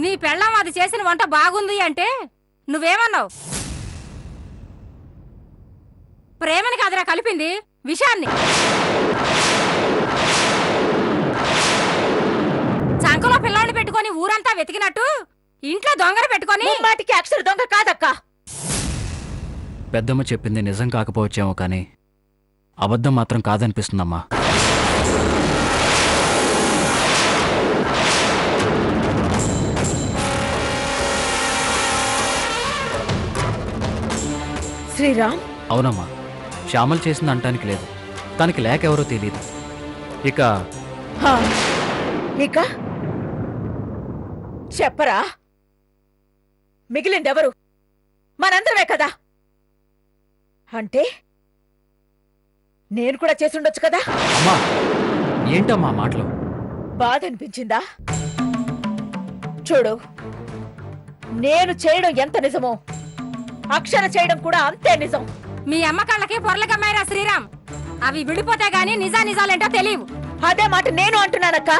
నీ పెళ్ళాం అది చేసిన వంట బాగుంది అంటే నువ్వేమన్నావు? ప్రేమని కాదురా కలిపింది, విషాన్ని. చంకలో పిల్లాన్ని పెట్టుకొని ఊరంతా వెతికినట్టు ఇంట్లో దొంగను పెట్టుకొని. మాటికి అక్షర దొంగ కాదక్కా. పెద్దమ్మ చెప్పింది నిజం కాకపోవచ్చేమో కానీ అబద్ధం మాత్రం కాదనిపిస్తుందమ్మా. శ్రీరామ్, అవునమ్మా, శ్యామల్ చేసింది అంటానికి లేదు. తనకి లేక ఎవరో తెలియదు. ఇక ఇక చెప్పరా? మిగిలిందెవరు? మనందరమే కదా. అంటే నేను కూడా చేసుండొచ్చు కదా. అమ్మా, ఏంటమ్మా మాటలు? బాధ అనిపించిందా? చూడు, నేను చేయడం ఎంత నిజమో అక్షర చేయడం కూడా అంతే నిజం. మీ అమ్మ కళ్ళకి పొరలకమ్మాయిరా శ్రీరామ్. అవి విడిపోతే గాని నిజాలేంటో తెలియవు. అదే మాట నేను అంటున్నానక్క.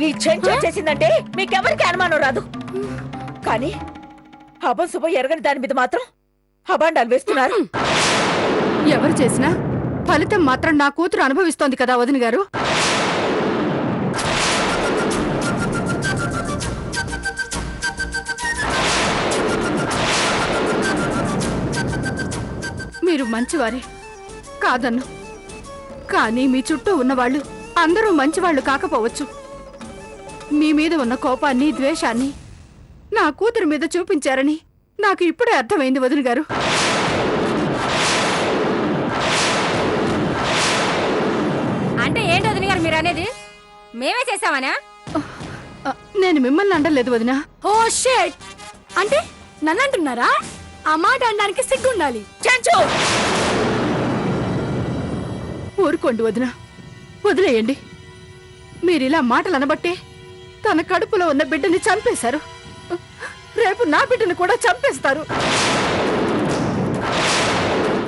ఈ చెంచు చేసిందంటే మీకెవరికి అనుమానం రాదు. కానీ అభం శుభం ఎరగని దాని మీద మాత్రం అబాండాలు వేస్తున్నారు. ఎవరు చేసినా ఫలితం మాత్రం నా కూతురు అనుభవిస్తోంది కదా వదిన గారు. మీరు మంచివారే కాదన్ను, కానీ మీ చుట్టూ ఉన్నవాళ్ళు అందరూ మంచివాళ్లు కాకపోవచ్చు. మీ మీద ఉన్న కోపాన్ని, ద్వేషాన్ని నా కూతురు మీద చూపించారని నాకు ఇప్పుడే అర్థమైంది వదిన గారు. అంటే ఏంటి వదిన గారు మీరు అనేది? మేమే చేసామనా? నేను మిమ్మల్ని అంటలేదు వదినా. ఓ షేట్, అంటే నన్ను అంటున్నారా? ఆ మాట అనడానికి సిగ్గుండాలి. చెంచు, ఊరుకోండి వదినా, వదిలేయండి. మీరిలా మాటలు అనబట్టే తన కడుపులో ఉన్న బిడ్డని చంపేశారు. రేపు నా బిడ్డని కూడా చంపేస్తారు.